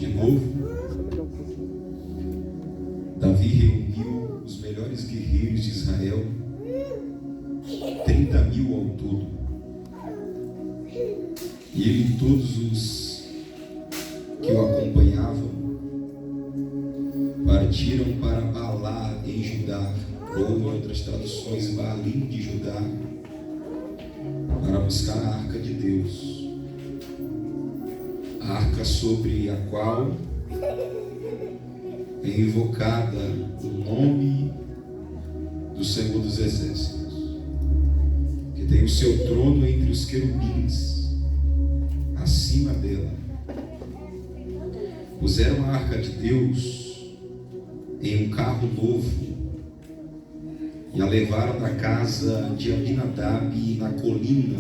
De novo, Davi reuniu os melhores guerreiros de Israel, 30.000 ao todo. E ele e todos os que o acompanhavam partiram para Balá em Judá, ou em outras traduções, Baalim de Judá, para buscar a arca de Deus, a arca sobre a qual é invocada o nome do Senhor dos Exércitos, que tem o seu trono entre os querubins, acima dela. Puseram a arca de Deus em um carro novo e a levaram da casa de Abinadab na colina.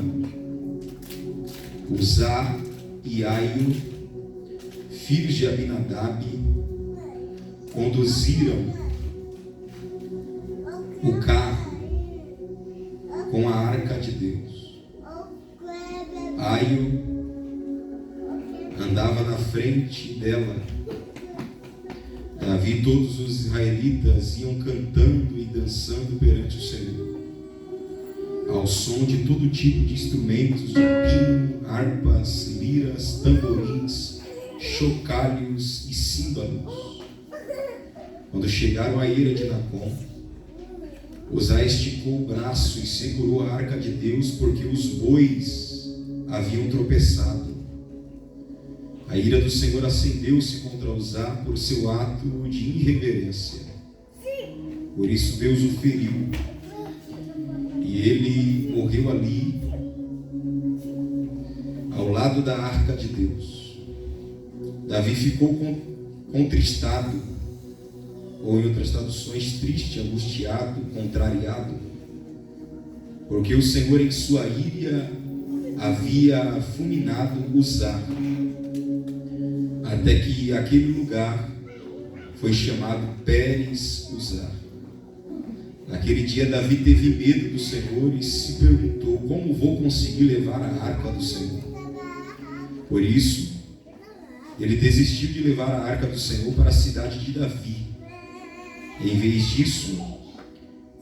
Uzá e Aio, filhos de Abinadab, conduziram o carro com a arca de Deus. Aio andava na frente dela. Davi e todos os israelitas iam cantando e dançando perante o Senhor, ao som de todo tipo de instrumentos, de pino, harpas, liras, tamborins, chocalhos e símbolos. Quando chegaram à eira de Nacon, Uzá esticou o braço e segurou a arca de Deus, porque os bois haviam tropeçado. A ira do Senhor acendeu-se contra Uzá por seu ato de irreverência. Por isso Deus o feriu, e ele morreu ali, ao lado da arca de Deus. Davi ficou contristado, ou em outras traduções, triste, angustiado, contrariado, porque o Senhor em sua ira havia fulminado Uzá, até que aquele lugar foi chamado Pérez Uzá. Naquele dia Davi teve medo do Senhor e se perguntou: como vou conseguir levar a arca do Senhor? Por isso, ele desistiu de levar a arca do Senhor para a cidade de Davi. Em vez disso,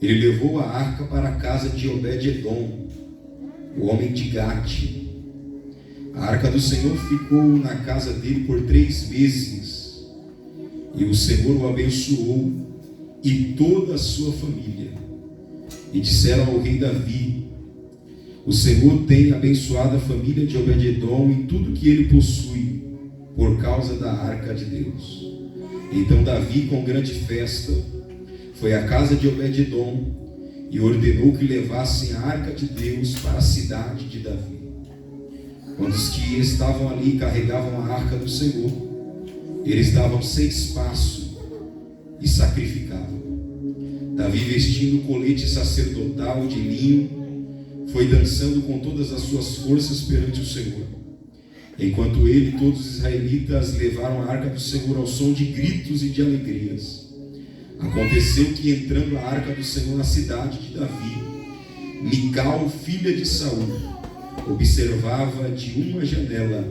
ele levou a arca para a casa de Obed-edom, o homem de Gate. A arca do Senhor ficou na casa dele por 3 meses, e o Senhor o abençoou e toda a sua família. E disseram ao rei Davi: o Senhor tem abençoado a família de Obed-edom e tudo que ele possui, por causa da arca de Deus. Então Davi, com grande festa, foi à casa de Obed-edom e ordenou que levassem a arca de Deus para a cidade de Davi. Quando os que estavam ali carregavam a arca do Senhor, eles davam 6 passos e sacrificavam. Davi, vestindo o colete sacerdotal de linho, foi dançando com todas as suas forças perante o Senhor, enquanto ele e todos os israelitas levaram a arca do Senhor ao som de gritos e de alegrias. Aconteceu que, entrando a arca do Senhor na cidade de Davi, Mical, filha de Saul, observava de uma janela,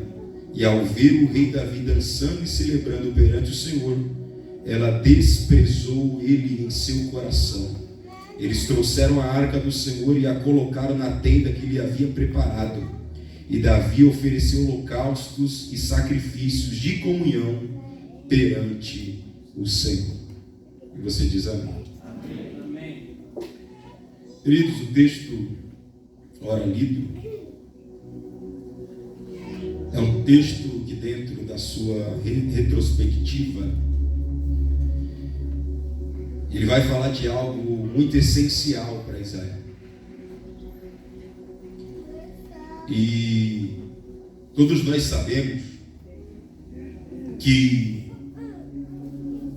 e ao ver o rei Davi dançando e celebrando perante o Senhor, ela desprezou ele em seu coração. Eles trouxeram a arca do Senhor e a colocaram na tenda que lhe havia preparado, e Davi ofereceu holocaustos e sacrifícios de comunhão perante o Senhor. E você diz amém. Amém. Queridos, o texto ora lido é um texto que, dentro da sua retrospectiva, ele vai falar de algo muito essencial para Israel. E todos nós sabemos que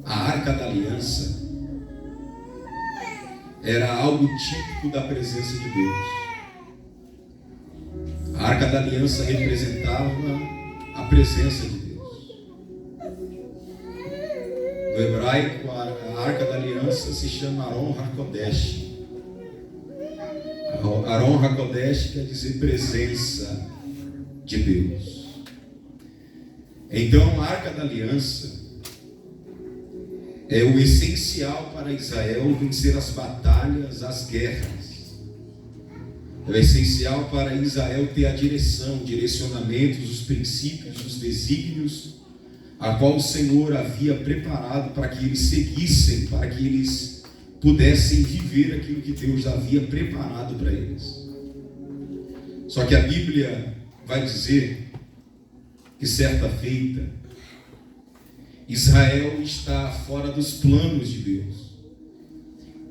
a Arca da Aliança era algo típico da presença de Deus. A Arca da Aliança representava a presença de Deus. No hebraico, a Arca da Aliança se chama Aron HaKodesh. Aron HaKodesh quer dizer presença de Deus. Então a Arca da Aliança é o essencial para Israel vencer as batalhas, as guerras. É o essencial para Israel ter a direção, direcionamentos, os princípios, os desígnios, a qual o Senhor havia preparado para que eles seguissem, para que eles pudessem viver aquilo que Deus havia preparado para eles. Só que a Bíblia vai dizer que certa feita, Israel está fora dos planos de Deus.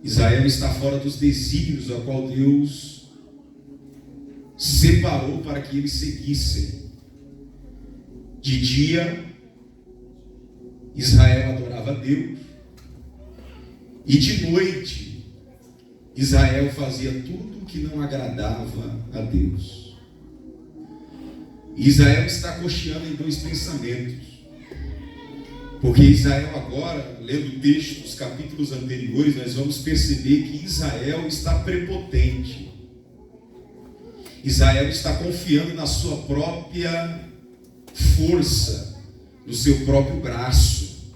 Israel está fora dos desígnios a qual Deus separou para que eles seguissem. De dia, Israel adorava a Deus, e de noite, Israel fazia tudo o que não agradava a Deus. Israel está cocheando em dois pensamentos. Porque Israel agora, lendo o texto dos capítulos anteriores, nós vamos perceber que Israel está prepotente. Israel está confiando na sua própria força, no seu próprio braço.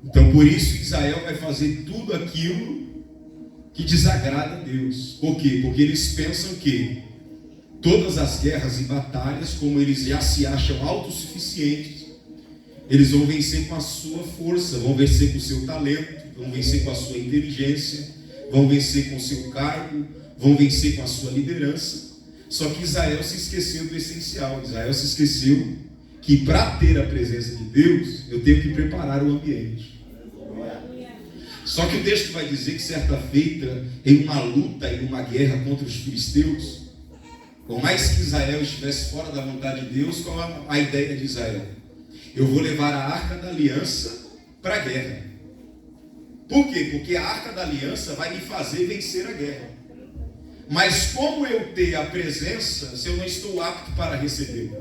Então por isso Israel vai fazer tudo aquilo que desagrada a Deus. Por quê? Porque eles pensam que todas as guerras e batalhas, como eles já se acham autossuficientes, eles vão vencer com a sua força, vão vencer com o seu talento, vão vencer com a sua inteligência, vão vencer com o seu cargo, vão vencer com a sua liderança. Só que Israel se esqueceu do essencial. Israel se esqueceu que para ter a presença de Deus, eu tenho que preparar o ambiente. Só que o texto vai dizer que certa feita, em uma luta, em uma guerra contra os filisteus, por mais que Israel estivesse fora da vontade de Deus, qual a ideia de Israel? Eu vou levar a Arca da Aliança para a guerra. Por quê? Porque a Arca da Aliança vai me fazer vencer a guerra. Mas como eu ter a presença se eu não estou apto para receber?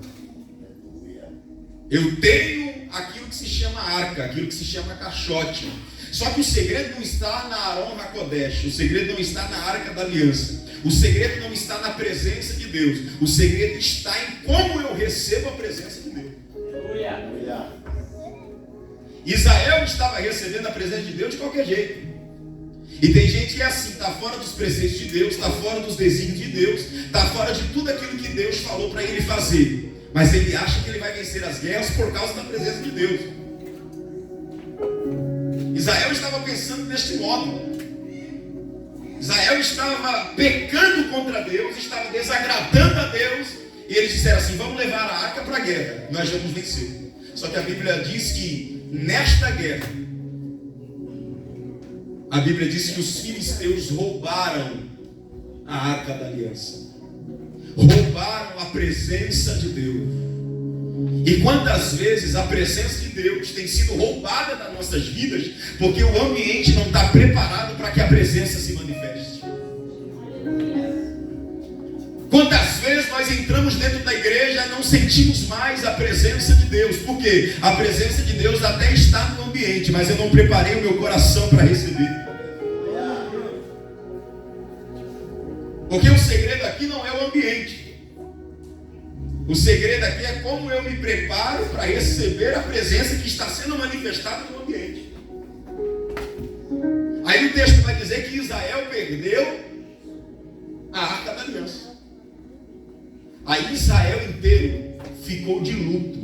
Eu tenho aquilo que se chama arca, aquilo que se chama caixote. Só que o segredo não está na Aron HaKodesh, o segredo não está na Arca da Aliança. O segredo não está na presença de Deus. O segredo está em como eu recebo a presença de Deus. Israel estava recebendo a presença de Deus de qualquer jeito. E tem gente que é assim, está fora dos preceitos de Deus, está fora dos desígnios de Deus, está fora de tudo aquilo que Deus falou para ele fazer. Mas ele acha que ele vai vencer as guerras por causa da presença de Deus. Israel estava pensando deste modo. Israel estava pecando contra Deus, estava desagradando a Deus, e eles disseram assim: vamos levar a arca para a guerra, nós vamos vencer. Só que a Bíblia diz que nesta guerra, a Bíblia diz que os filisteus roubaram a Arca da Aliança, roubaram a presença de Deus. E quantas vezes a presença de Deus tem sido roubada das nossas vidas, porque o ambiente não está preparado para que a presença se manifeste. Quantas vezes nós entramos dentro da igreja e não sentimos mais a presença de Deus? Por quê? A presença de Deus até está no ambiente, mas eu não preparei o meu coração para receber. Porque o segredo aqui não é o ambiente. O segredo aqui é como eu me preparo para receber a presença que está sendo manifestada no ambiente. Aí o texto vai dizer que Israel perdeu a Arca da Aliança. Aí Israel inteiro ficou de luto.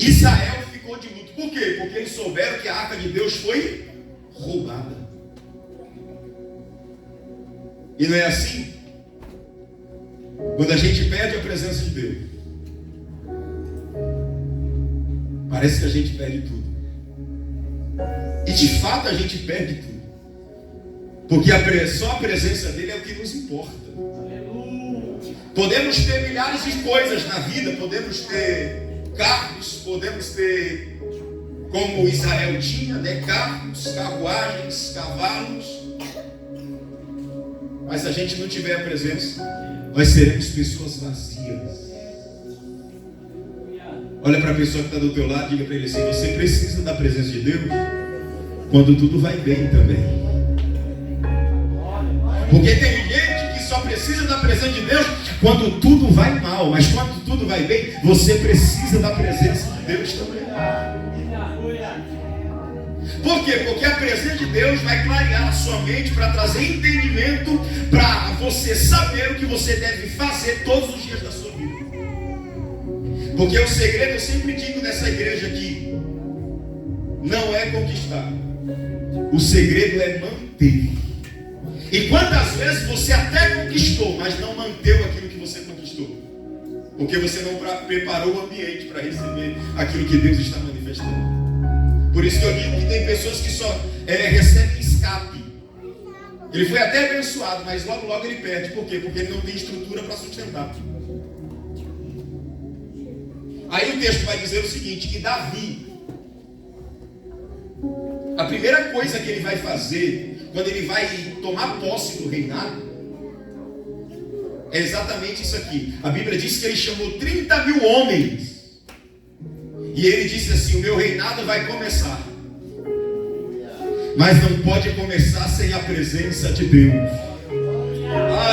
Israel ficou de luto. Por quê? Porque eles souberam que a Arca de Deus foi roubada. E não é assim? Quando a gente perde a presença de Deus, parece que a gente perde tudo. E de fato a gente perde tudo. Porque só a presença dele é o que nos importa. Podemos ter milhares de coisas na vida, podemos ter carros, podemos ter, como Israel tinha, né, carros, carruagens, cavalos. Mas se a gente não tiver a presença, nós seremos pessoas vazias. Olha para a pessoa que está do teu lado, diga para ele assim: você precisa da presença de Deus quando tudo vai bem também. Porque tem gente que só precisa da presença de Deus quando tudo vai mal, mas quando tudo vai bem, você precisa da presença de Deus também. Por quê? Porque a presença de Deus vai clarear a sua mente para trazer entendimento para você saber o que você deve fazer todos os dias da sua vida. Porque o segredo, eu sempre digo nessa igreja aqui, não é conquistar. O segredo é manter. E quantas vezes você até conquistou, mas não manteve aquilo que você conquistou? Porque você não preparou o ambiente para receber aquilo que Deus está manifestando. Por isso que eu digo que tem pessoas que só recebem escape. Ele foi até abençoado, mas logo logo ele perde. Por quê? Porque ele não tem estrutura para sustentar. Aí o texto vai dizer o seguinte, que Davi, a primeira coisa que ele vai fazer, quando ele vai tomar posse do reinado, é exatamente isso aqui. A Bíblia diz que ele chamou 30 mil homens. E ele disse assim, o meu reinado vai começar. Mas não pode começar sem a presença de Deus.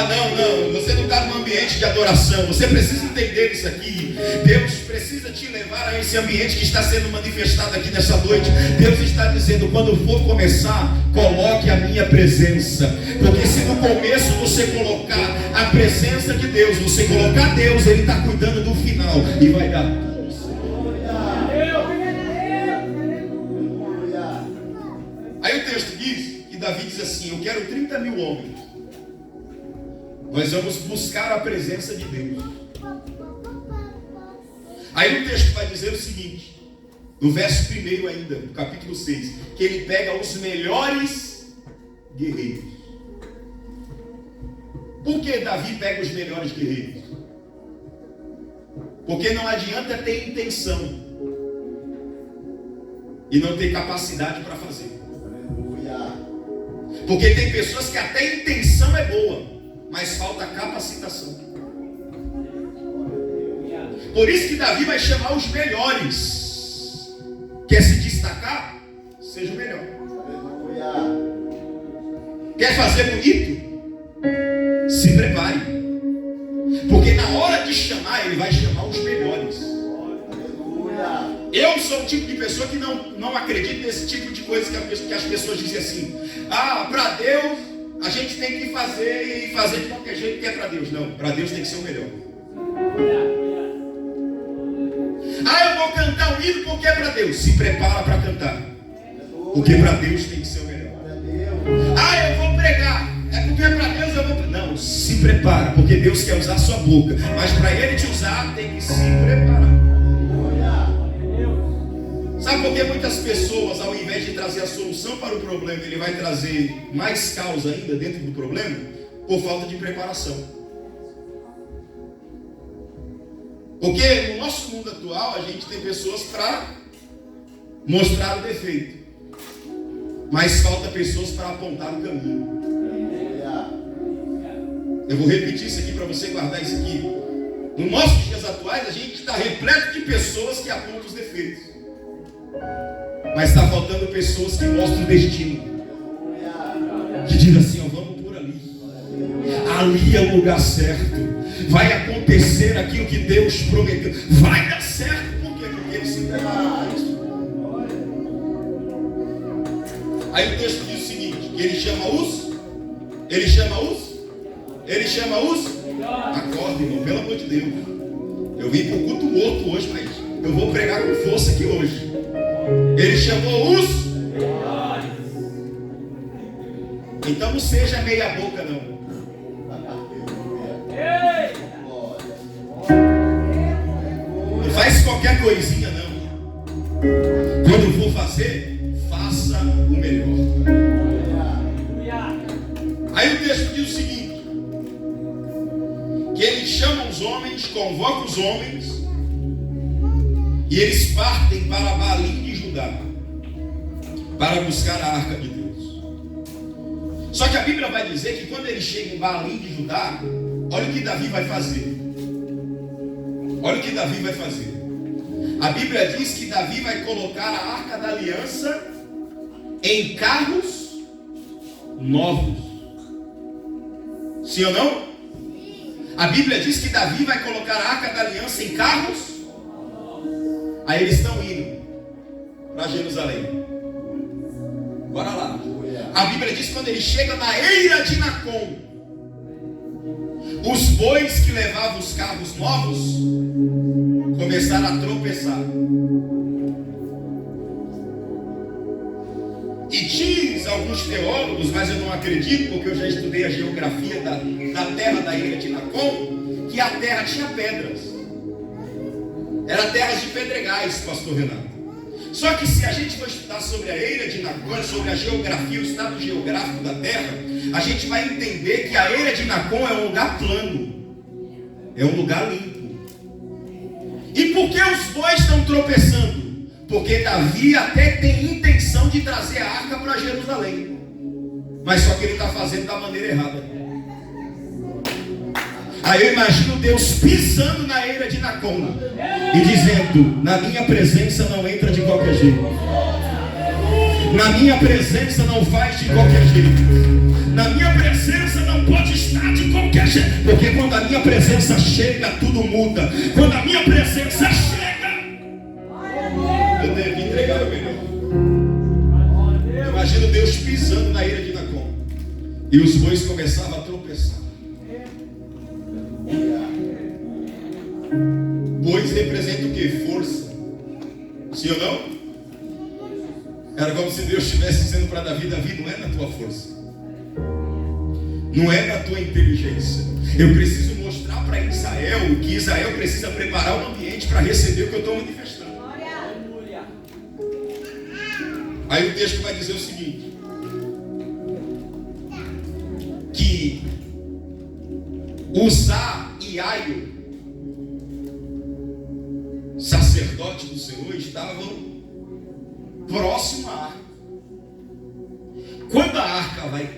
Não, você não está num ambiente de adoração. Você precisa entender isso aqui. Deus precisa te levar a esse ambiente que está sendo manifestado aqui nessa noite. Deus está dizendo, quando for começar, coloque a minha presença. Porque se no começo você colocar a presença de Deus, você colocar Deus, Ele está cuidando do final. E vai dar tudo. Aí o texto diz, que Davi diz assim, eu quero 30 mil homens. Nós vamos buscar a presença de Deus. Aí o texto vai dizer o seguinte, no verso 1 ainda, no capítulo 6, que ele pega os melhores guerreiros. Por que Davi pega os melhores guerreiros? Porque não adianta ter intenção e não ter capacidade para fazer. Porque tem pessoas que até a intenção é boa, mas falta capacitação. Por isso que Davi vai chamar os melhores. Quer se destacar? Seja o melhor. Quer fazer bonito? Se prepare. Porque na hora de chamar, ele vai chamar os melhores. Eu sou o tipo de pessoa que não acredita nesse tipo de coisa que as pessoas dizem assim. Para Deus a gente tem que fazer e fazer de qualquer jeito que é para Deus. Não, para Deus tem que ser o melhor. Eu vou cantar um hino porque é para Deus. Se prepara para cantar. Porque para Deus tem que ser o melhor. Eu vou pregar. É porque é para Deus eu vou... Não, se prepara. Porque Deus quer usar a sua boca. Mas para Ele te usar tem que se preparar. Sabe por que muitas pessoas, ao invés de trazer a solução para o problema, ele vai trazer mais causa ainda dentro do problema? Por falta de preparação. Porque no nosso mundo atual, a gente tem pessoas para mostrar o defeito. Mas falta pessoas para apontar o caminho. Eu vou repetir isso aqui para você guardar isso aqui. Nos nossos dias atuais, a gente está repleto de pessoas que apontam os defeitos. Mas está faltando pessoas que mostram o destino. Que dizem assim, vamos por ali. Ali é o lugar certo. Vai acontecer aquilo que Deus prometeu. Vai dar certo. Por quê? Porque Ele se prepara. Aí o texto diz o seguinte, que Ele chama os acorda, irmão, pelo amor de Deus. Eu vim para o culto morto hoje, mas eu vou pregar com força aqui hoje. Ele chamou os. Então não seja meia boca não. Não faz qualquer coisinha não. Quando for fazer, faça o melhor. Aí o texto diz o seguinte, que ele chama os homens, convoca os homens, e eles partem para Balim de Judá, para buscar a arca de Deus. Só que a Bíblia vai dizer que quando eles chegam em Balim de Judá, olha o que Davi vai fazer. Olha o que Davi vai fazer. A Bíblia diz que Davi vai colocar a arca da aliança em carros novos. Sim ou não? A Bíblia diz que Davi vai colocar a arca da aliança em carros. Aí eles estão indo para Jerusalém. Bora lá. A Bíblia diz que quando ele chega na eira de Nacon, os bois que levavam os carros novos começaram a tropeçar. E diz alguns teólogos, mas eu não acredito, porque eu já estudei a geografia da terra da eira de Nacon, que a terra tinha pedras. Era terras de pedregais, pastor Renato. Só que se a gente for estudar sobre a eira de Nacon, sobre a geografia, o estado geográfico da terra, a gente vai entender que a eira de Nacon é um lugar plano, é um lugar limpo. E por que os bois estão tropeçando? Porque Davi até tem intenção de trazer a arca para Jerusalém, mas só que ele está fazendo da maneira errada. Aí eu imagino Deus pisando na eira de Nacon e dizendo: na minha presença não entra de qualquer jeito, na minha presença não faz de qualquer jeito, na minha presença não pode estar de qualquer jeito, porque quando a minha presença chega, tudo muda. Quando a minha presença chega, eu tenho que entregar o melhor. Imagino Deus pisando na eira de Nacon e os bois começavam a tropeçar. Bois representa o que? Força. Sim ou não? Era como se Deus estivesse dizendo para Davi: Davi, não é na tua força, não é na tua inteligência. Eu preciso mostrar para Israel que Israel precisa preparar o ambiente para receber o que eu estou manifestando. Aí o texto vai dizer o seguinte: que Uzá e Aio, sacerdote do Senhor, estavam próximo à arca. Quando a arca vai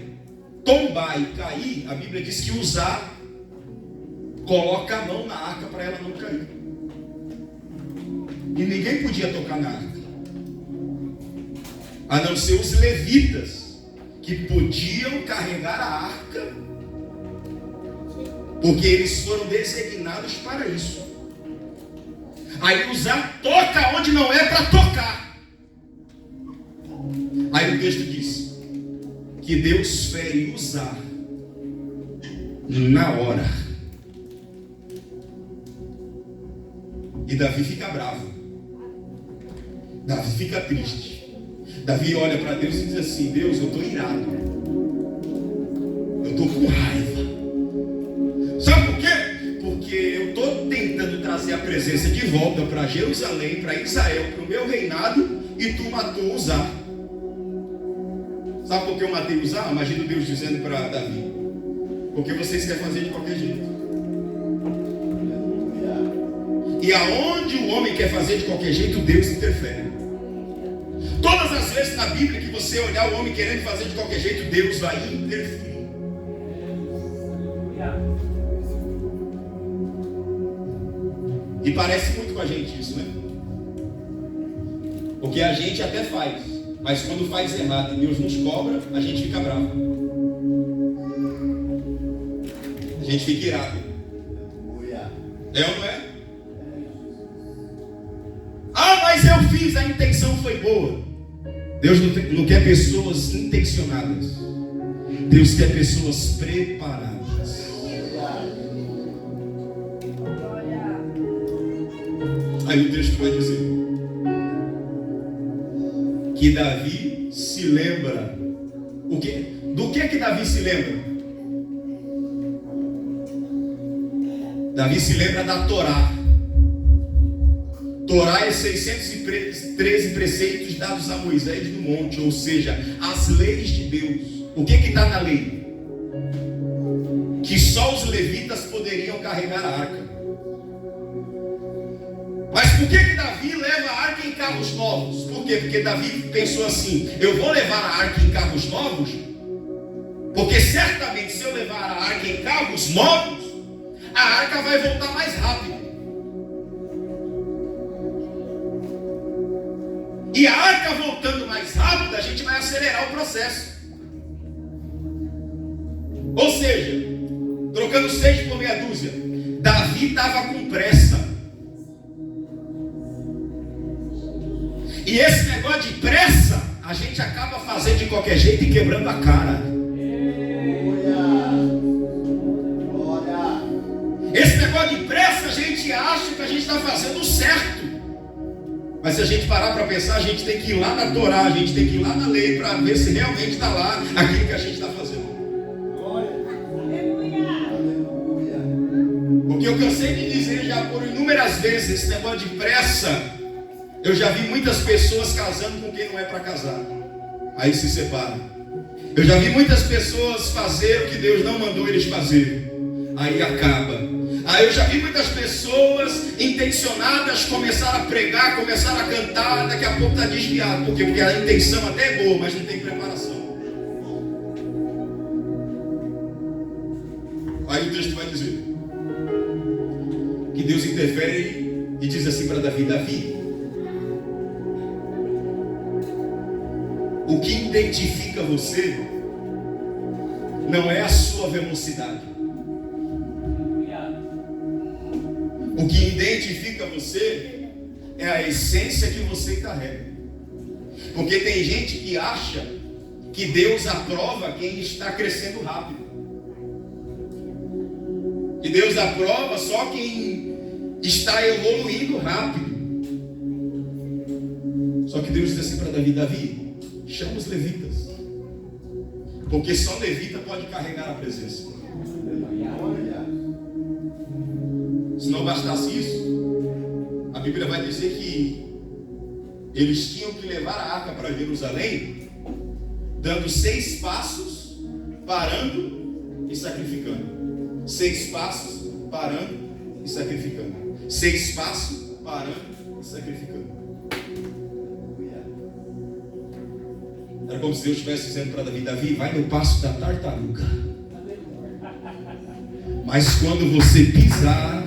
tombar e cair, a Bíblia diz que Uzá coloca a mão na arca para ela não cair. E ninguém podia tocar na arca, a não ser os levitas, que podiam carregar a arca, porque eles foram designados para isso. Aí Uzá toca onde não é para tocar. Aí o texto diz que Deus fere Uzá na hora. E Davi fica bravo, Davi fica triste. Davi olha para Deus e diz assim: Deus, eu estou irado, eu estou com raiva. Sabe por quê? Porque eu estou tentando trazer a presença de volta para Jerusalém, para Israel, para o meu reinado, e tu matou Uzá. Sabe por que eu matei Uzá? Imagina Deus dizendo para Davi: porque vocês querem fazer de qualquer jeito. E aonde o homem quer fazer de qualquer jeito, Deus interfere. Todas as vezes na Bíblia que você olhar o homem querendo fazer de qualquer jeito, Deus vai interferir. E parece muito com a gente isso, né? Porque a gente até faz, mas quando faz errado e Deus nos cobra, a gente fica bravo. A gente fica irado. É ou não é? Ah, mas eu fiz, a intenção foi boa. Deus não quer pessoas intencionadas. Deus quer pessoas preparadas. Aí o texto vai dizer que Davi se lembra. O quê? Do que Davi se lembra? Davi se lembra da Torá. Torá é 613 preceitos dados a Moisés no monte, ou seja, as leis de Deus. O que está na lei? Que só os levitas poderiam carregar a arca. Mas por que Davi leva a arca em carros novos? Por quê? Porque Davi pensou assim: eu vou levar a arca em carros novos, porque certamente se eu levar a arca em carros novos, a arca vai voltar mais rápido. E a arca voltando mais rápido, a gente vai acelerar o processo. Ou seja, trocando 6 por meia dúzia. Davi estava com pressa. E esse negócio de pressa, a gente acaba fazendo de qualquer jeito e quebrando a cara. Esse negócio de pressa, a gente acha que a gente está fazendo certo. Mas se a gente parar para pensar, a gente tem que ir lá na Torá, a gente tem que ir lá na lei para ver se realmente está lá aquilo que a gente está fazendo. Porque eu cansei de dizer já por inúmeras vezes, esse negócio de pressa, eu já vi muitas pessoas casando com quem não é para casar. Aí se separa. Eu já vi muitas pessoas fazer o que Deus não mandou eles fazerem. Aí acaba. Aí eu já vi muitas pessoas intencionadas começar a pregar, começar a cantar, daqui a pouco está desviado. Por quê? Porque a intenção até é boa, mas não tem preparação. Aí o texto vai dizer que Deus interfere e diz assim para Davi: Davi, o que identifica você não é a sua velocidade. O que identifica você é a essência que você carrega. Porque tem gente que acha que Deus aprova quem está crescendo rápido. Que Deus aprova só quem está evoluindo rápido. Só que Deus diz assim para Davi: Davi, chama os levitas. Porque só levita pode carregar a presença. Se não bastasse isso, a Bíblia vai dizer que eles tinham que levar a arca para Jerusalém, dando 6 passos, parando e sacrificando. 6 passos, parando e sacrificando. 6 passos, parando e sacrificando. Era como se Deus estivesse dizendo para Davi: Davi, vai no passo da tartaruga. Mas quando você pisar,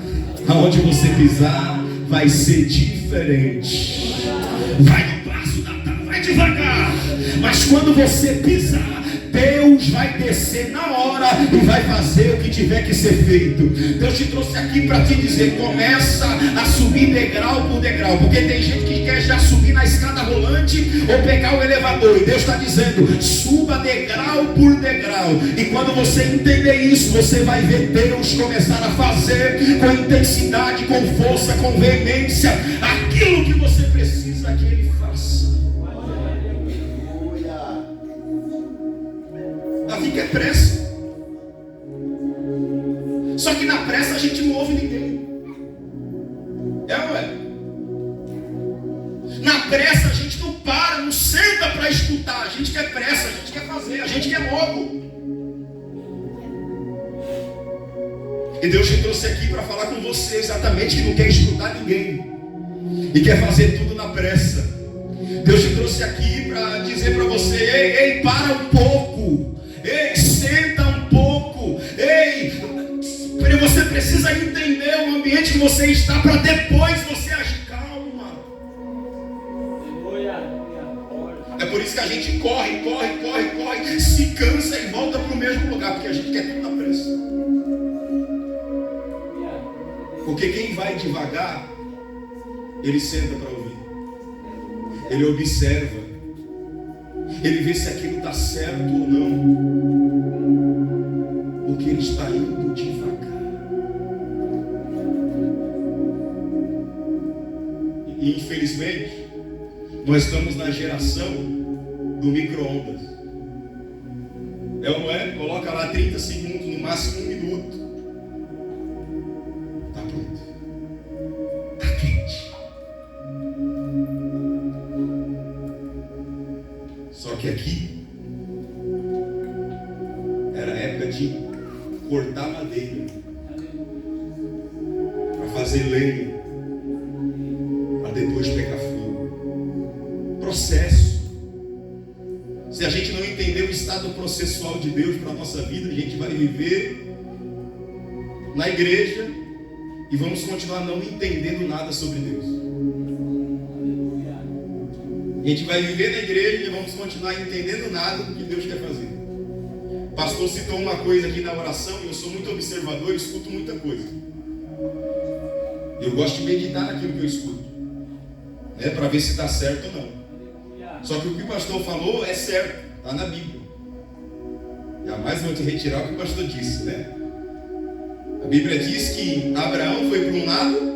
aonde você pisar, vai ser diferente. Vai no passo da tartaruga, vai devagar. Mas quando você pisar, Deus vai descer na hora e vai fazer o que tiver que ser feito. Deus te trouxe aqui para te dizer: começa a subir degrau por degrau. Porque tem gente que quer já subir na escada rolante ou pegar o elevador. E Deus está dizendo: suba degrau por degrau. E quando você entender isso, você vai ver Deus começar a fazer com intensidade, com força, com veemência aquilo que você precisa que Ele faça. Davi quer pressa. Só que na pressa a gente não ouve ninguém. É ou é? Na pressa a gente não para, não senta para escutar. A gente quer pressa, a gente quer fazer, a gente quer logo. E Deus te trouxe aqui para falar com você exatamente que não quer escutar ninguém e quer fazer tudo na pressa. Deus te trouxe aqui para dizer para você: ei, para um pouco. Ei, senta um pouco. Ei, você precisa entender o ambiente que você está para depois você agir. Calma. É por isso que a gente corre, se cansa e volta para o mesmo lugar, porque a gente quer tudo na pressa. Porque quem vai devagar, ele senta para ouvir. Ele observa. Ele vê se aquilo está certo ou não. Porque ele está indo devagar. E infelizmente, nós estamos na geração do micro-ondas. É ou não é? Coloca lá 30 segundos, no máximo 1 minuto. Está pronto. Está quente. Só que aqui era a época de cortar madeira para fazer lenha, para depois pegar fogo. Processo. Se a gente não entender o estado processual de Deus para a nossa vida, a gente vai viver na igreja e vamos continuar não entendendo nada sobre Deus. A gente vai viver na igreja e vamos continuar entendendo nada do que Deus quer fazer. O pastor citou uma coisa aqui na oração, e eu sou muito observador, eu escuto muita coisa. Eu gosto de meditar naquilo que eu escuto, né, para ver se está certo ou não. Só que o que o pastor falou é certo, está na Bíblia. Jamais vou te retirar o que o pastor disse, né? A Bíblia diz que Abraão foi para um lado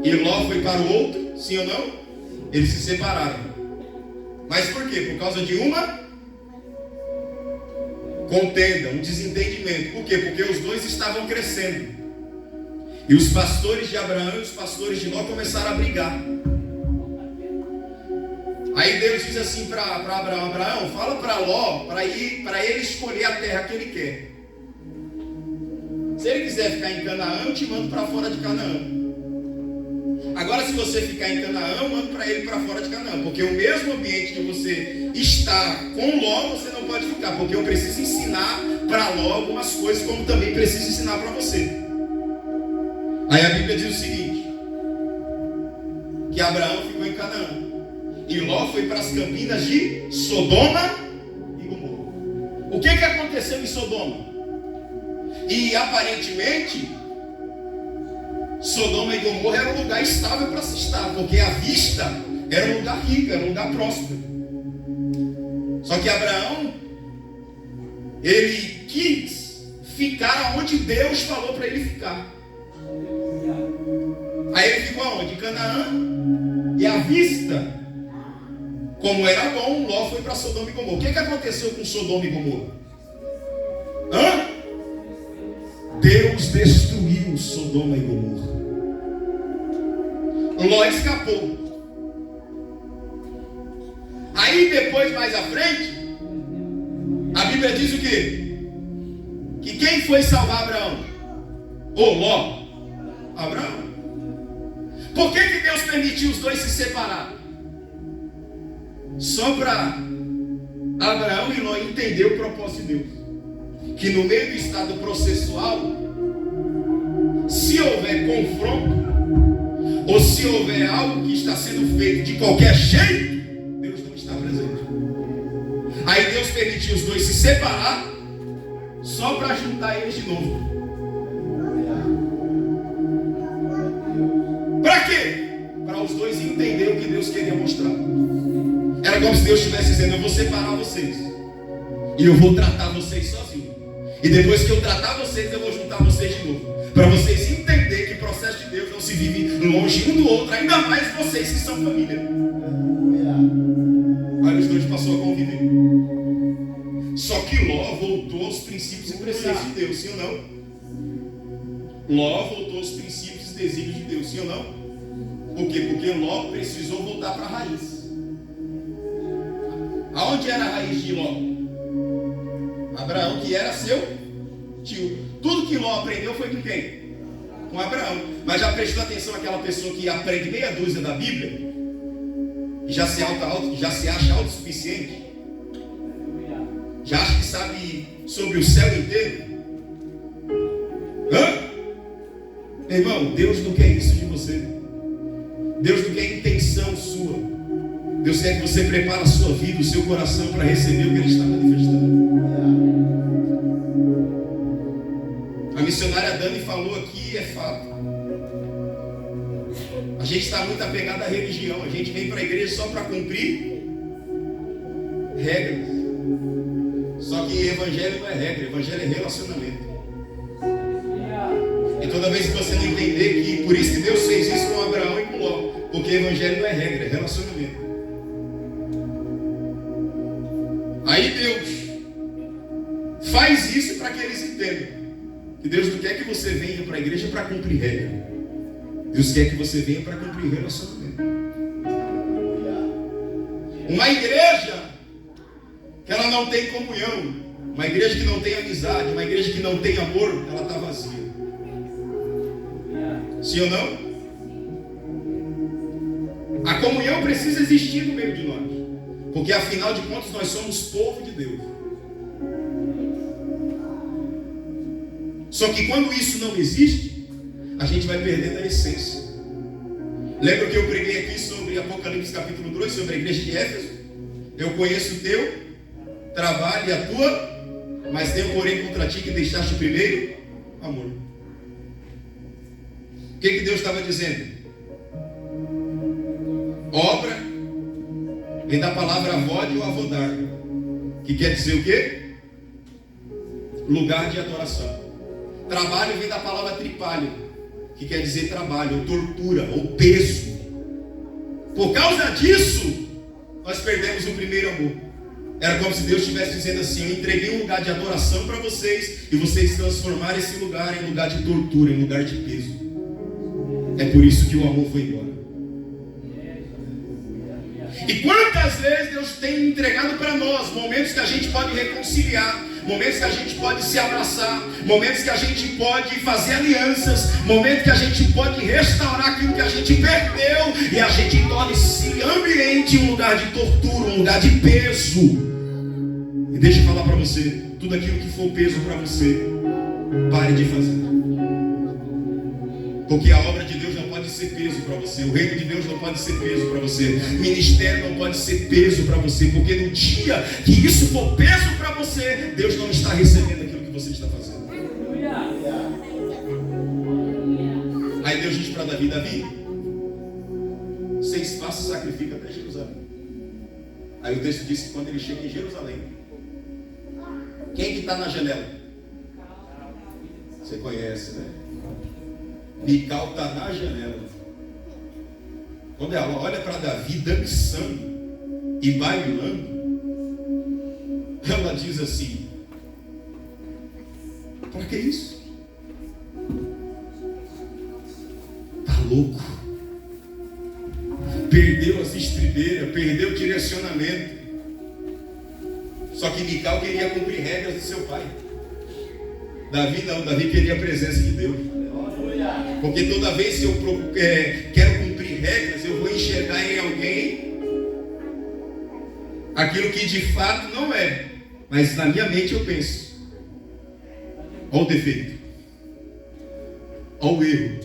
e Ló foi para o outro, sim ou não? Eles se separaram. Mas por quê? Por causa de uma contenda, um desentendimento. Por quê? Porque os dois estavam crescendo. E os pastores de Abraão e os pastores de Ló começaram a brigar. Aí Deus diz assim para Abraão: Abraão, fala para Ló, para ele escolher a terra que ele quer. Se ele quiser ficar em Canaã, eu te mando para fora de Canaã. Agora, se você ficar em Canaã, eu mando para ele para fora de Canaã. Porque o mesmo ambiente que você está com Ló, você não pode ficar. Porque eu preciso ensinar para Ló algumas coisas, como também preciso ensinar para você. Aí a Bíblia diz o seguinte: que Abraão ficou em Canaã e Ló foi para as campinas de Sodoma e Gomorra. O que aconteceu em Sodoma? E aparentemente Sodoma e Gomorra era um lugar estável para se estar, porque a vista era um lugar rico, era um lugar próspero. Só que Abraão, ele quis ficar onde Deus falou para ele ficar. Aí ele ficou aonde? Em Canaã. E a vista, como era bom, Ló foi para Sodoma e Gomorra. O que aconteceu com Sodoma e Gomorra? Deus destruiu Sodoma e Gomorra. Ló escapou. Aí depois, mais à frente, a Bíblia diz o quê? Que quem foi salvar Abraão? Ló? Abraão. Por que Deus permitiu os dois se separar? Só para Abraão e Ló entender o propósito de Deus. Que no meio do estado processual, se houver confronto, ou se houver algo que está sendo feito de qualquer jeito, Deus não está presente. Aí Deus permitiu os dois se separar, só para juntar eles de novo. Para quê? Para os dois entenderem o que Deus queria mostrar. Era como se Deus estivesse dizendo: eu vou separar vocês e eu vou tratar vocês sozinho. E depois que eu tratar vocês, eu vou juntar vocês de novo. Para vocês entenderem que o processo de Deus não se vive longe um do outro, ainda mais vocês que são família. Aí os dois passaram a conviver. Só que Ló voltou aos princípios e preceitos de Deus, sim ou não? Ló voltou aos princípios e desígnios de Deus, sim ou não? Por quê? Porque Ló precisou voltar para a raiz. Aonde era a raiz de Ló? Abraão, que era seu tio. Tudo que Ló aprendeu foi com quem? Com Abraão. Mas já prestou atenção àquela pessoa que aprende meia dúzia da Bíblia e já se acha autossuficiente? Já acha que sabe sobre o céu inteiro? Irmão, Deus não quer isso de você. Deus não quer intenção sua. Deus quer que você prepare a sua vida, o seu coração para receber o que Ele está manifestando. A missionária Dani falou aqui, é fato. A gente está muito apegado à religião. A gente vem para a igreja só para cumprir regras. Só que evangelho não é regra, evangelho é relacionamento. E toda vez que você não entender que por isso que Deus fez isso com Abraão e com Ló, porque evangelho não é regra, é relacionamento. Aí Deus faz isso para que eles entendam que Deus não quer que você venha para a igreja para cumprir regra. Deus quer que você venha para cumprir relacionamento. Uma igreja que ela não tem comunhão, uma igreja que não tem amizade, uma igreja que não tem amor, ela está vazia. Sim ou não? A comunhão precisa existir no meio de nós, porque afinal de contas nós somos povo de Deus. Só que quando isso não existe, a gente vai perdendo a essência. Lembra que eu preguei aqui sobre Apocalipse capítulo 2, sobre a igreja de Éfeso? Eu conheço o teu trabalho e atua, mas tenho porém contra ti que deixaste o primeiro amor. O que Deus estava dizendo? Obra vem da palavra avod ou avodar, que quer dizer o quê? Lugar de adoração. Trabalho vem da palavra tripalho, que quer dizer trabalho, ou tortura, ou peso. Por causa disso, nós perdemos o primeiro amor. Era como se Deus estivesse dizendo assim: eu entreguei um lugar de adoração para vocês, e vocês transformaram esse lugar em lugar de tortura, em lugar de peso. É por isso que o amor foi embora. E quantas vezes Deus tem entregado para nós momentos que a gente pode reconciliar, momentos que a gente pode se abraçar, momentos que a gente pode fazer alianças, momentos que a gente pode restaurar aquilo que a gente perdeu, e a gente torna esse ambiente um lugar de tortura, um lugar de peso. E deixa eu falar para você, tudo aquilo que for peso para você, pare de fazer. Porque a obra de Deus não pode ser peso para você, o reino de Deus não pode ser peso para você, o ministério não pode ser peso para você, porque no dia que isso for peso para você, Deus não está recebendo aquilo que você está fazendo. Aí Deus diz para Davi: Davi, 6 passos sacrifica até Jerusalém. Aí o texto diz que quando ele chega em Jerusalém, quem que está na janela? Você conhece, né? Mical está na janela. Quando ela olha para Davi dançando e bailando, ela diz assim: para que isso? Tá louco? Perdeu as estribeiras, perdeu o direcionamento. Só que Mical queria cumprir regras do seu pai. Davi não, Davi queria a presença de Deus. Porque toda vez que eu quero cumprir regras, eu vou enxergar em alguém aquilo que de fato não é, mas na minha mente eu penso: olha o defeito, olha o erro.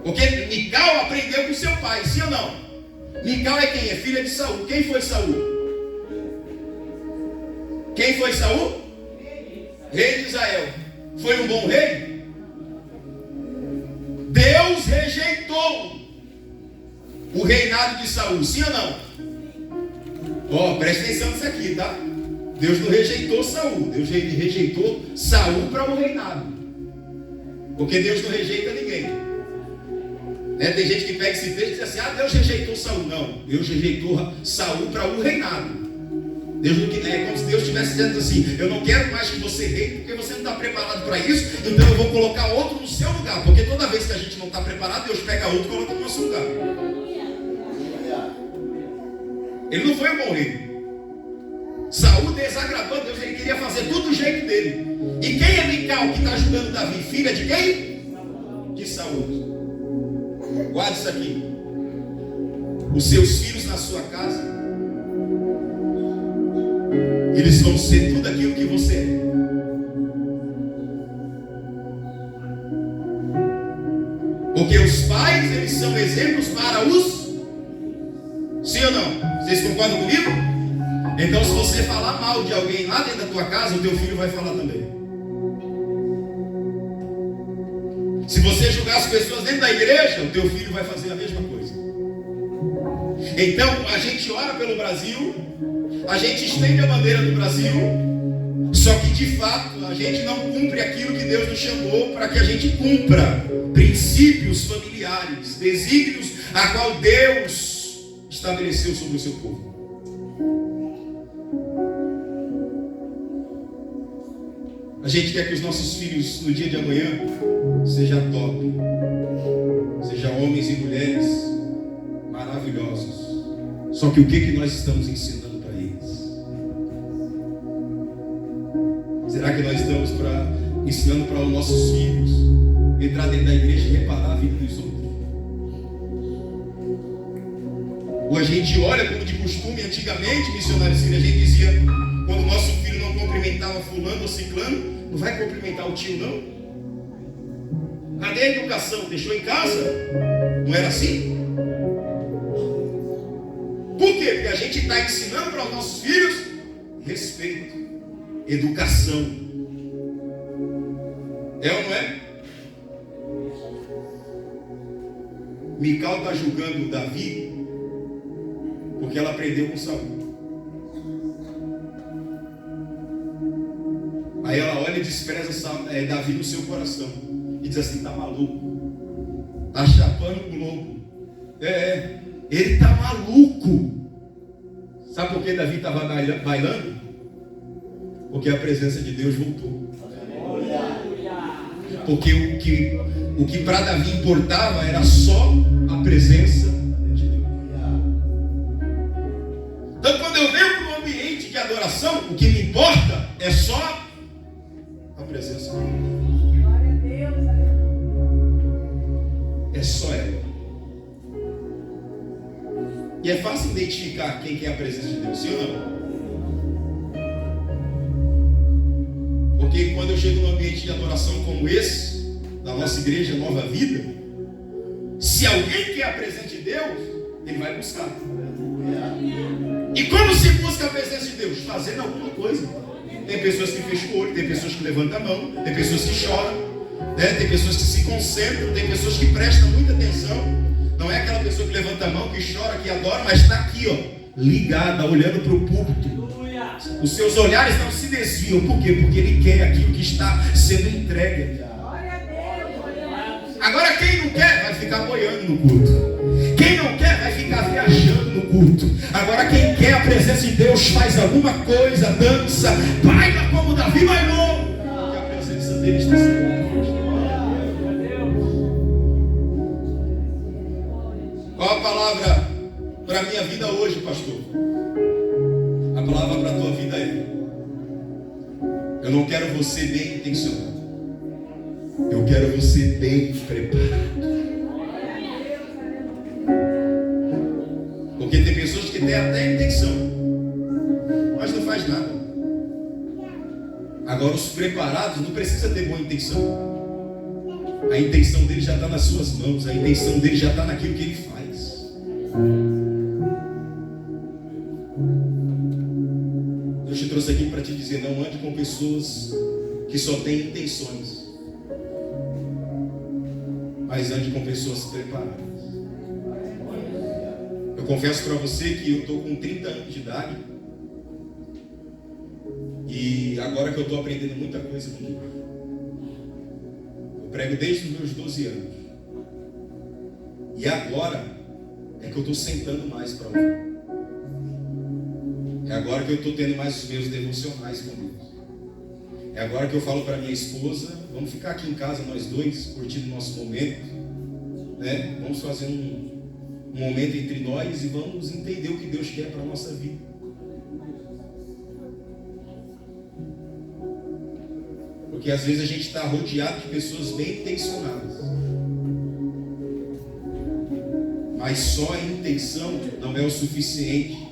Porque Mical aprendeu com seu pai, sim ou não? Mical é quem? É filha de Saul. Quem foi Saul? Quem foi Saul? Rei de Israel. Foi um bom rei? Deus rejeitou o reinado de Saul, sim ou não? Presta atenção nisso aqui, tá? Deus não rejeitou Saul, Deus rejeitou Saul para o reinado. Porque Deus não rejeita ninguém. Tem gente que pega esse texto e diz assim: Deus rejeitou Saul. Não, Deus rejeitou Saul para o reinado. Deus não, é como se Deus estivesse dizendo assim: eu não quero mais que você reine, porque você não está preparado para isso, então eu vou colocar outro no seu lugar. Porque toda vez que a gente não está preparado, Deus pega outro e coloca no nosso lugar. Ele não foi um bom rei. Saul desagradou a Deus, ele queria fazer tudo do jeito dele. E quem é Mical que está ajudando Davi? Filha de quem? De Saul. Guarde isso aqui. Os seus filhos na sua casa, eles vão ser tudo aquilo que você é. Porque os pais, eles são exemplos para os... Sim ou não? Vocês concordam comigo? Então, se você falar mal de alguém lá dentro da tua casa, o teu filho vai falar também. Se você julgar as pessoas dentro da igreja, o teu filho vai fazer a mesma coisa. Então, a gente ora pelo Brasil, a gente estende a bandeira do Brasil, só que de fato a gente não cumpre aquilo que Deus nos chamou para que a gente cumpra. Princípios familiares, desígnios a qual Deus estabeleceu sobre o seu povo. A gente quer que os nossos filhos no dia de amanhã sejam top, sejam homens e mulheres maravilhosos. Só que o que nós estamos ensinando para eles? Será que nós estamos ensinando para os nossos filhos entrar dentro da igreja e reparar a vida dos outros? Ou a gente olha como de costume, antigamente, missionários, a gente dizia, quando o nosso filho não cumprimentava fulano ou ciclano, não vai cumprimentar o tio não? Cadê a educação? Deixou em casa? Não era assim? Por quê? Porque a gente está ensinando para os nossos filhos respeito, educação. É ou não é? Mical está julgando Davi porque ela aprendeu com Saul. Aí ela olha e despreza Davi no seu coração e diz assim: tá maluco, tá chapando o globo. Ele tá maluco. Sabe por que Davi estava bailando? Porque a presença de Deus voltou. Porque o que para Davi importava era só a presença de Deus. Então, quando eu venho para um ambiente de adoração, o que me importa é só a presença de Deus. Glória a Deus. É só ela. E é fácil identificar quem que é a presença de Deus, sim ou não? Porque quando eu chego num ambiente de adoração como esse, da nossa igreja Nova Vida, se alguém quer a presença de Deus, ele vai buscar. E como se busca a presença de Deus? Fazendo alguma coisa. Tem pessoas que fecham o olho, tem pessoas que levantam a mão, tem pessoas que choram, né? Tem pessoas que se concentram, tem pessoas que prestam muita atenção. Não é aquela pessoa que levanta a mão, que chora, que adora, mas está aqui, ó, ligada, olhando para o púlpito. Os seus olhares não se desviam. Por quê? Porque ele quer aquilo que está sendo entregue. Agora quem não quer vai ficar boiando no culto. Quem não quer vai ficar viajando no culto. Agora quem quer a presença de Deus faz alguma coisa, dança, baila como Davi bailou, porque a presença dele está sendo. Qual a palavra para a minha vida hoje, pastor? A palavra para a tua vida é: eu não quero você bem intencionado, eu quero você bem preparado. Porque tem pessoas que têm até intenção, mas não faz nada. Agora os preparados não precisam ter boa intenção. A intenção dele já está nas suas mãos, a intenção dele já está naquilo que ele faz. Deus te trouxe aqui para te dizer: não ande com pessoas que só têm intenções, mas ande com pessoas preparadas. Eu confesso para você que eu estou com 30 anos de idade e agora que eu estou aprendendo muita coisa com Deus. Eu prego desde os meus 12 anos e agora é que eu estou sentando mais para ouvir. É agora que eu estou tendo mais os meus devocionais com Deus. É agora que eu falo para minha esposa: vamos ficar aqui em casa nós dois, curtindo o nosso momento, né? Vamos fazer um momento entre nós e vamos entender o que Deus quer para a nossa vida. Porque às vezes a gente está rodeado de pessoas bem intencionadas, mas só a intenção não é o suficiente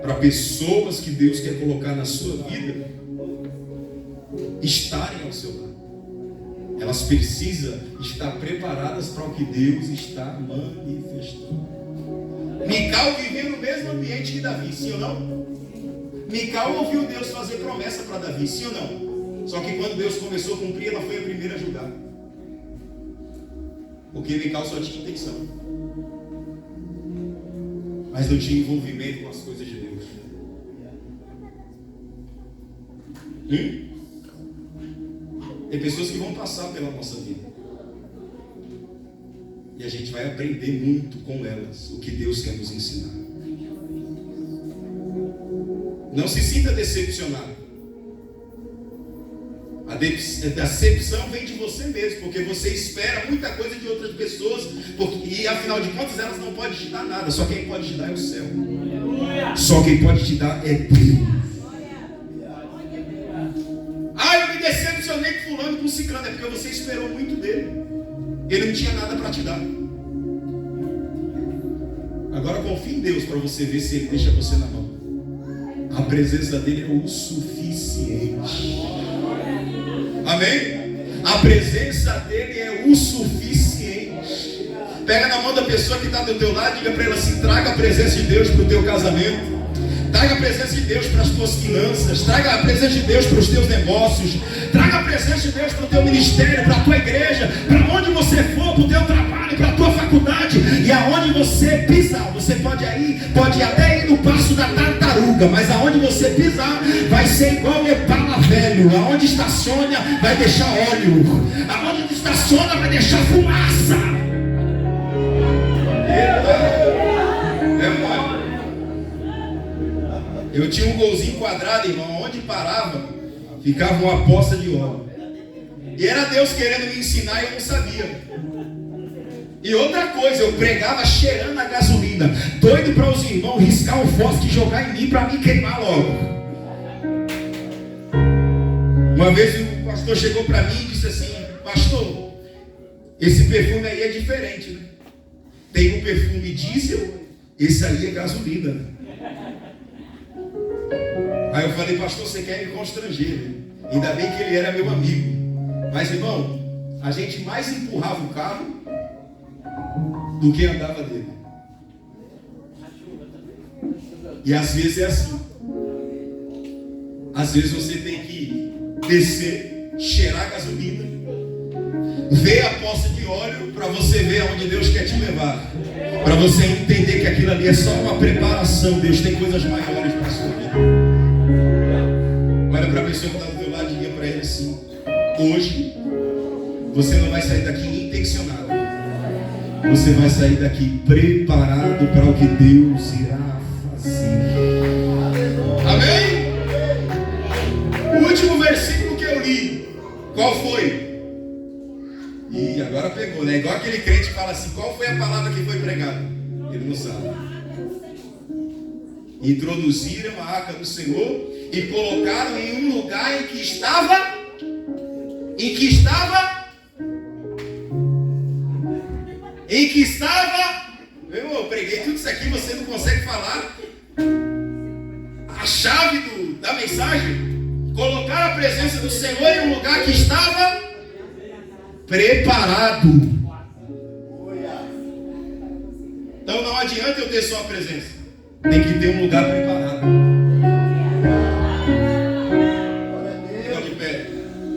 para pessoas que Deus quer colocar na sua vida estarem ao seu lado. Elas precisam estar preparadas para o que Deus está manifestando. Mical vivia no mesmo ambiente que Davi, sim ou não? Mical ouviu Deus fazer promessa para Davi, sim ou não? Só que quando Deus começou a cumprir, ela foi a primeira a julgar. Porque Mical só tinha intenção, mas não tinha envolvimento com as coisas de Deus. Tem pessoas que vão passar pela nossa vida e a gente vai aprender muito com elas o que Deus quer nos ensinar. Não se sinta decepcionado. A decepção vem de você mesmo, porque você espera muita coisa de outras pessoas, e afinal de contas elas não podem te dar nada. Só quem pode te dar é o céu. Só quem pode te dar é Deus. Eu me decepcionei com fulano, com ciclano. É porque você esperou muito dele. Ele não tinha nada para te dar. Agora confie em Deus para você ver se ele deixa você na mão. A presença dele é o suficiente. Amém? A presença dele é o suficiente. Pega na mão da pessoa que está do teu lado e diga para ela assim: traga a presença de Deus para o teu casamento. Traga a presença de Deus para as tuas finanças. Traga a presença de Deus para os teus negócios. Traga a presença de Deus para o teu ministério, para a tua igreja, para onde você for, para o teu trabalho, para a tua faculdade. E aonde você pisar, você pode até ir no passo da tartaruga, mas aonde você pisar vai ser igual Opala velho. Aonde estaciona vai deixar óleo. Aonde estaciona vai deixar fumaça. Eu tinha um golzinho quadrado, irmão. Onde parava, ficava uma poça de óleo. E era Deus querendo me ensinar e eu não sabia. E outra coisa, eu pregava cheirando a gasolina, doido para os irmãos riscar um fósforo e jogar em mim para me queimar logo. Uma vez o pastor chegou para mim e disse assim: pastor, esse perfume aí é diferente, né? Tem um perfume diesel, esse aí é gasolina, né? Aí eu falei: pastor, você quer me constranger, né? Ainda bem que ele era meu amigo. Mas, irmão, a gente mais empurrava o carro do que andava dele. E às vezes é assim. Às vezes você tem que descer, cheirar a gasolina, ver a poça de óleo, para você ver aonde Deus quer te levar. Para você entender que aquilo ali é só uma preparação. Deus tem coisas maiores para a sua vida. Olha para a pessoa que está do teu lado e diga para ele assim: hoje você não vai sair daqui intencionado. Você vai sair daqui preparado para o que Deus irá fazer. Amém? O último versículo que eu li, qual foi? E agora pegou, né? Igual aquele crente que fala assim: qual foi a palavra que foi pregada? Ele não sabe. Introduziram a arca do Senhor e colocaram em um lugar em que estava. Meu irmão, eu preguei tudo isso aqui, você não consegue falar a chave da mensagem. Colocar a presença do Senhor em um lugar que estava preparado. Então não adianta eu ter só a presença, tem que ter um lugar preparado.